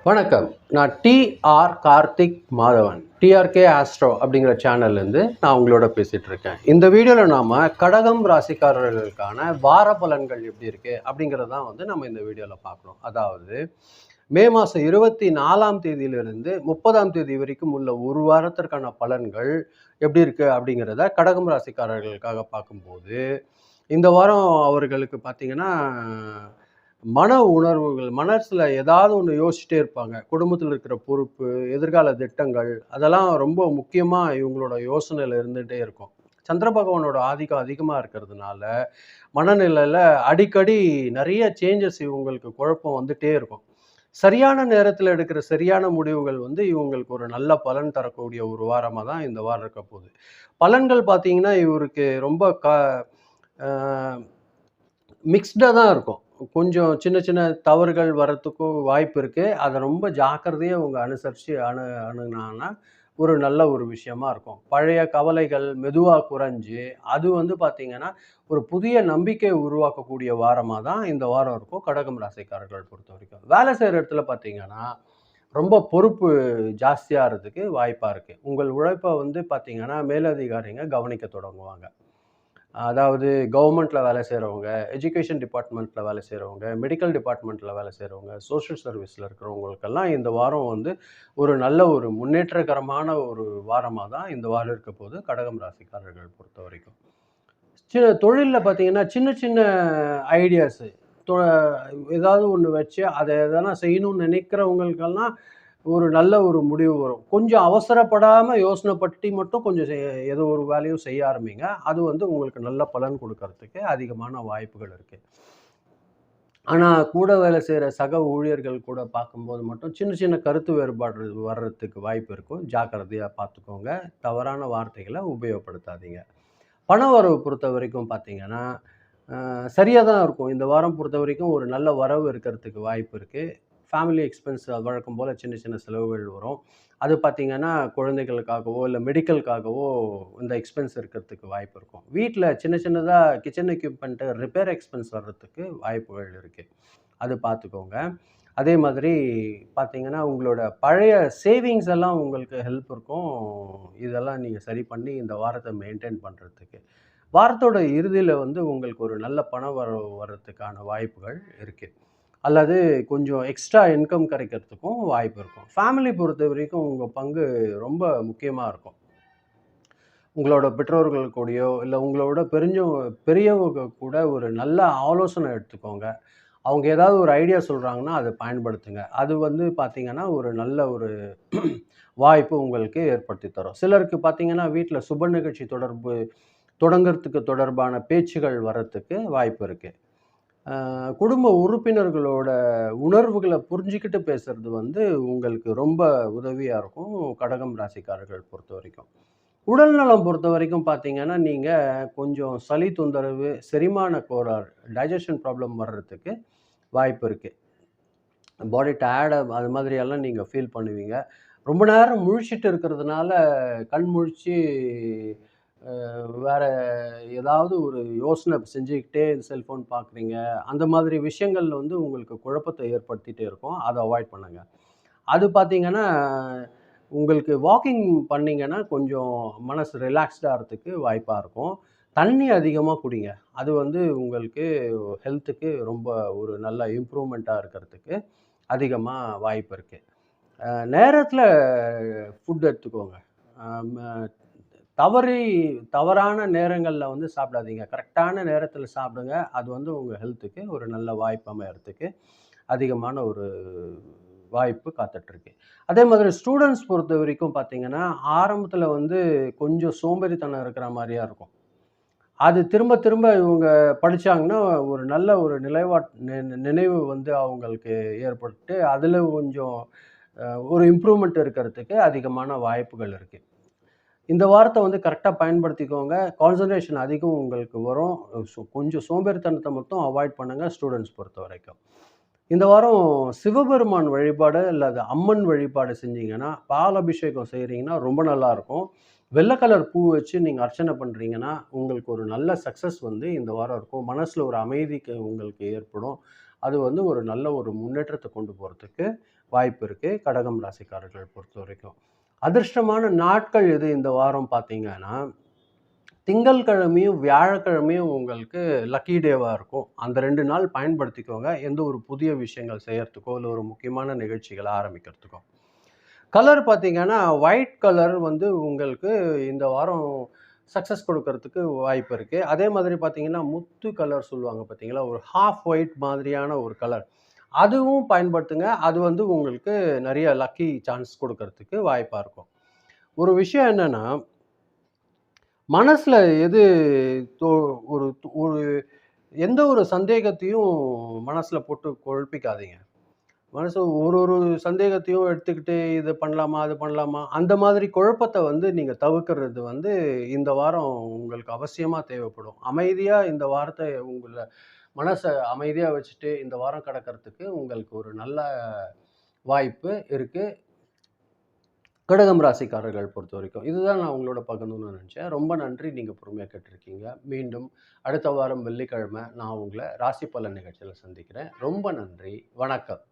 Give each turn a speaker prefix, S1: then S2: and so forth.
S1: வணக்கம். நான் T R Karthik Madhavan. T R K Astro அப்படிங்கிற சேனல்லேருந்து நான் உங்களோட பேசிகிட்டு இருக்கேன். இந்த வீடியோவில் நாம் கடகம் ராசிக்காரர்களுக்கான வார பலன்கள் எப்படி இருக்குது அப்படிங்கிறது தான் நம்ம இந்த வீடியோவில் பார்க்கணும். அதாவது மே மாதம் 24ஆம் தேதியிலிருந்து 30ஆம் தேதி வரைக்கும் உள்ள ஒரு வாரத்திற்கான பலன்கள் எப்படி இருக்குது அப்படிங்கிறத கடகம் ராசிக்காரர்களுக்காக பார்க்கும்போது, இந்த வாரம் அவர்களுக்கு பார்த்திங்கன்னா மன உணர்வுகள், மனசில் ஏதாவது ஒன்று யோசிச்சுட்டே இருப்பாங்க. குடும்பத்தில் இருக்கிற பொறுப்பு, எதிர்கால திட்டங்கள், அதெல்லாம் ரொம்ப முக்கியமாக இவங்களோட யோசனையில் இருந்துகிட்டே இருக்கும். சந்திர பகவானோட ஆதிக்கம் அதிகமாக இருக்கிறதுனால மனநிலையில் அடிக்கடி நிறைய சேஞ்சஸ் இவங்களுக்கு குழப்பம் வந்துகிட்டே இருக்கும். சரியான நேரத்தில் எடுக்கிற சரியான முடிவுகள் இவங்களுக்கு ஒரு நல்ல பலன் தரக்கூடிய ஒரு வாரமாக தான் இந்த வாரம் இருக்க போகுது. பலன்கள் பார்த்தீங்கன்னா இவருக்கு ரொம்ப மிக்ஸ்டாக தான் இருக்கும். கொஞ்சம் சின்ன சின்ன தவறுகள் வரத்துக்கும் வாய்ப்பு இருக்குது. அதை ரொம்ப ஜாக்கிரதையாக அவங்க அனுசரித்து அணுகுனாங்கன்னா ஒரு நல்ல ஒரு விஷயமா இருக்கும். பழைய கவலைகள் மெதுவாக குறைஞ்சி அது பார்த்திங்கன்னா ஒரு புதிய நம்பிக்கையை உருவாக்கக்கூடிய வாரமாக தான் இந்த வாரம் இருக்கும் கடகம் ராசிக்காரர்கள் பொறுத்த வரைக்கும். வேலை செய்கிற இடத்துல பார்த்திங்கன்னா ரொம்ப பொறுப்பு ஜாஸ்தியாகிறதுக்கு வாய்ப்பாக இருக்குது. உங்கள் உழைப்பை பார்த்திங்கன்னா மேலதிகாரிங்க கவனிக்க தொடங்குவாங்க. அதாவது கவர்மெண்ட்டில் வேலை செய்கிறவங்க, எஜுகேஷன் டிபார்ட்மெண்ட்டில் வேலை செய்கிறவங்க, மெடிக்கல் டிபார்ட்மெண்ட்டில் வேலை செய்கிறவங்க, சோஷியல் சர்வீஸில் இருக்கிறவங்களுக்கெல்லாம் இந்த வாரம் ஒரு நல்ல ஒரு முன்னேற்றகரமான ஒரு வாரமாக தான் இந்த வாரம் இருக்க போது கடகம் ராசிக்காரர்கள் பொறுத்த வரைக்கும். தொழிலில் பார்த்தீங்கன்னா சின்ன சின்ன ஐடியாஸு ஏதாவது ஒன்று வச்சு அதை எதனா செய்யணும்னு நினைக்கிறவங்களுக்கெல்லாம் ஒரு நல்ல ஒரு முடிவு வரும். கொஞ்சம் அவசரப்படாமல் யோசனை பற்றி மட்டும் கொஞ்சம் ஏதோ ஒரு வேலையும் செய்ய ஆரம்பிங்க. அது உங்களுக்கு நல்ல பலன் கொடுக்கறதுக்கு அதிகமான வாய்ப்புகள் இருக்குது. ஆனால் கூட வேலை செய்கிற சக ஊழியர்கள் கூட பார்க்கும்போது மட்டும் சின்ன சின்ன கருத்து வேறுபாடு வர்றதுக்கு வாய்ப்பு இருக்கும். ஜாக்கிரதையாக பார்த்துக்கோங்க. தவறான வார்த்தைகளை உபயோகப்படுத்தாதீங்க. பண வரவு பொறுத்த வரைக்கும் பார்த்தீங்கன்னா சரியாக தான் இருக்கும். இந்த வாரம் பொறுத்த வரைக்கும் ஒரு நல்ல வரவு இருக்கிறதுக்கு வாய்ப்பு இருக்குது. ஃபேமிலி எக்ஸ்பென்ஸ் வழக்கம் போல் சின்ன சின்ன செலவுகள் வரும். அது பார்த்திங்கன்னா குழந்தைகளுக்காகவோ இல்லை மெடிக்கலுக்காகவோ இந்த எக்ஸ்பென்ஸ் இருக்கிறதுக்கு வாய்ப்பு இருக்கும். வீட்டில் சின்ன சின்னதாக கிச்சன் எக்யூப்மெண்ட்டு ரிப்பேர் எக்ஸ்பென்ஸ் வர்றதுக்கு வாய்ப்புகள் இருக்குது. அது பார்த்துக்கோங்க. அதே மாதிரி பார்த்திங்கன்னா உங்களோட பழைய சேவிங்ஸ் எல்லாம் உங்களுக்கு ஹெல்ப் இருக்கும். இதெல்லாம் நீங்கள் சரி பண்ணி இந்த வாரத்தை மெயின்டைன் பண்ணுறதுக்கு. வாரத்தோட இறுதியில் உங்களுக்கு ஒரு நல்ல பண வர்றதுக்கான வாய்ப்புகள் இருக்குது. அல்லது கொஞ்சம் எக்ஸ்ட்ரா இன்கம் கிடைக்கிறதுக்கும் வாய்ப்பு இருக்கும். ஃபேமிலி பொறுத்த வரைக்கும் உங்கள் பங்கு ரொம்ப முக்கியமாக இருக்கும். உங்களோட பெற்றோர்கள் கூடயோ இல்லை உங்களோட பெரியவங்க கூட ஒரு நல்ல ஆலோசனை எடுத்துக்கோங்க. அவங்க ஏதாவது ஒரு ஐடியா சொல்கிறாங்கன்னா அதை பயன்படுத்துங்க. அது பார்த்திங்கன்னா ஒரு நல்ல ஒரு வாய்ப்பு உங்களுக்கு ஏற்படுத்தி தரும். சிலருக்கு பார்த்திங்கன்னா வீட்டில் சுப நிகழ்ச்சி தொடங்கிறதுக்கு தொடர்பான பேச்சுகள் வர்றதுக்கு வாய்ப்பு இருக்குது. குடும்ப உறுப்பினர்களோட உணர்வுகளை புரிஞ்சுக்கிட்டு பேசுறது உங்களுக்கு ரொம்ப உதவியாக இருக்கும் கடகம் ராசிக்காரர்கள் பொறுத்த வரைக்கும். உடல்நலம் பொறுத்த வரைக்கும் பார்த்தீங்கன்னா நீங்கள் கொஞ்சம் சளி தொந்தரவு, செரிமான கோளாறு, டைஜஷன் ப்ராப்ளம் வர்றதுக்கு வாய்ப்பு இருக்குது. பாடி டயர்டாக அது மாதிரியெல்லாம் நீங்கள் ஃபீல் பண்ணுவீங்க. ரொம்ப நேரம் முழிச்சிட்டு இருக்கிறதுனால கண் முழிச்சு வேறு ஏதாவது ஒரு யோசனை செஞ்சுக்கிட்டே செல்ஃபோன் பார்க்குறீங்க, அந்த மாதிரி விஷயங்கள் உங்களுக்கு குழப்பத்தை ஏற்படுத்திகிட்டே இருக்கும். அதை அவாய்ட் பண்ணுங்கள். அது பார்த்திங்கன்னா உங்களுக்கு வாக்கிங் பண்ணிங்கன்னா கொஞ்சம் மனசு ரிலாக்ஸ்டாக ஆகிறதுக்கு வாய்ப்பாக இருக்கும். தண்ணி அதிகமாக குடிங்க. அது உங்களுக்கு ஹெல்த்துக்கு ரொம்ப ஒரு நல்ல இம்ப்ரூவ்மெண்ட்டாக இருக்கிறதுக்கு அதிகமாக வாய்ப்பு இருக்குது. நேரத்தில் ஃபுட் எடுத்துக்கோங்க. தவறான நேரங்களில் சாப்பிடாதீங்க. கரெக்டான நேரத்தில் சாப்பிடுங்க. அது உங்கள் ஹெல்த்துக்கு ஒரு நல்ல வாய்ப்பு அமையறதுக்கு அதிகமான ஒரு வாய்ப்பு காத்துட்ருக்கு. அதே மாதிரி ஸ்டூடெண்ட்ஸ் பொறுத்த வரைக்கும் பார்த்திங்கன்னா ஆரம்பத்தில் கொஞ்சம் சோம்பேறித்தனம் இருக்கிற மாதிரியா இருக்கும். அது திரும்ப திரும்ப இவங்க படித்தாங்கன்னா ஒரு நல்ல ஒரு நினைவு அவங்களுக்கு ஏற்பட்டு அதில் கொஞ்சம் ஒரு இம்ப்ரூவ்மெண்ட் இருக்கிறதுக்கு அதிகமான வாய்ப்புகள் இருக்குது. இந்த வாரத்தை கரெக்டாக பயன்படுத்திக்கோங்க. கான்சன்ட்ரேஷன் அதிகம் உங்களுக்கு வரும். கொஞ்சம் சோம்பேறித்தனத்தை மட்டும் அவாய்ட் பண்ணுங்கள் ஸ்டூடெண்ட்ஸ் பொறுத்த வரைக்கும். இந்த வாரம் சிவபெருமான் வழிபாடு அல்லது அம்மன் வழிபாடு செஞ்சீங்கன்னா, பால் அபிஷேகம் செய்கிறீங்கன்னா ரொம்ப நல்லாயிருக்கும். வெள்ளை கலர் பூ வச்சு நீங்கள் அர்ச்சனை பண்ணுறீங்கன்னா உங்களுக்கு ஒரு நல்ல சக்ஸஸ் இந்த வாரம் இருக்கும். மனசில் ஒரு அமைதிக்கு உங்களுக்கு ஏற்படும். அது ஒரு நல்ல ஒரு முன்னேற்றத்தை கொண்டு போகிறதுக்கு வாய்ப்பு இருக்குது கடகம் ராசிக்காரர்கள் பொறுத்த வரைக்கும். அதிர்ஷ்டமான நாட்கள் எது இந்த வாரம் பார்த்தீங்கன்னா, திங்கட்கிழமையும் வியாழக்கிழமையும் உங்களுக்கு லக்கி டேவா இருக்கும். அந்த 2 நாள் பயன்படுத்திக்கோங்க. எந்த ஒரு புதிய விஷயங்கள் செய்யறதுக்கோ, இல்ல ஒரு முக்கியமான நிகழ்ச்சிகள ஆரம்பிக்கிறதுக்கோ. கலர் பார்த்தீங்கன்னா, ஒயிட் கலர் வந்து உங்களுக்கு இந்த வாரம் சக்சஸ் கொடுக்கறதுக்கு வாய்ப்பு இருக்கு. அதே மாதிரி பார்த்தீங்கன்னா, முத்து கலர் சொல்லுவாங்க பார்த்தீங்களா? ஒரு ஹாஃப் ஒயிட் மாதிரியான ஒரு கலர். அதுவும் பயன்படுத்துங்க. அது வந்து உங்களுக்கு நெறைய லக்கி சான்ஸ் கொடுக்கறதுக்கு வாய்ப்பா இருக்கும். ஒரு விஷயம் என்னன்னா, மனசுல எது தோ ஒரு ஒரு எந்த ஒரு சந்தேகத்தையும் மனசுல போட்டு குழப்பிக்காதீங்க. மனசு ஒரு ஒரு சந்தேகத்தையும் எடுத்துக்கிட்டு, இது பண்ணலாமா? அது பண்ணலாமா? அந்த மாதிரி குழப்பத்த வந்து நீங்க தவிர்க்கிறது வந்து இந்த வாரம் உங்களுக்கு அவசியமா தேவைப்படும். அமைதியா இந்த வாரத்த உங்கள மனச அமைதியா வச்சுட்டு இந்த வாரம் கடக்கறதுக்கு உங்களுக்கு ஒரு நல்ல வாய்ப்பு இருக்கு. கடகம் ராசிக்காரர்கள் பொறுத்தவரைக்கும். இதுதான் நான் உங்களோட பகிரணும்னு நெனச்சேன். ரொம்ப நன்றி. நீங்க பொறுமையா கேட்டிருக்கீங்க. மீண்டும் அடுத்த வாரம் வெள்ளிக்கிழமை நான் உங்கள ராசி பலன் நிகழ்ச்சியில சந்திக்கிறேன். ரொம்ப நன்றி. வணக்கம்.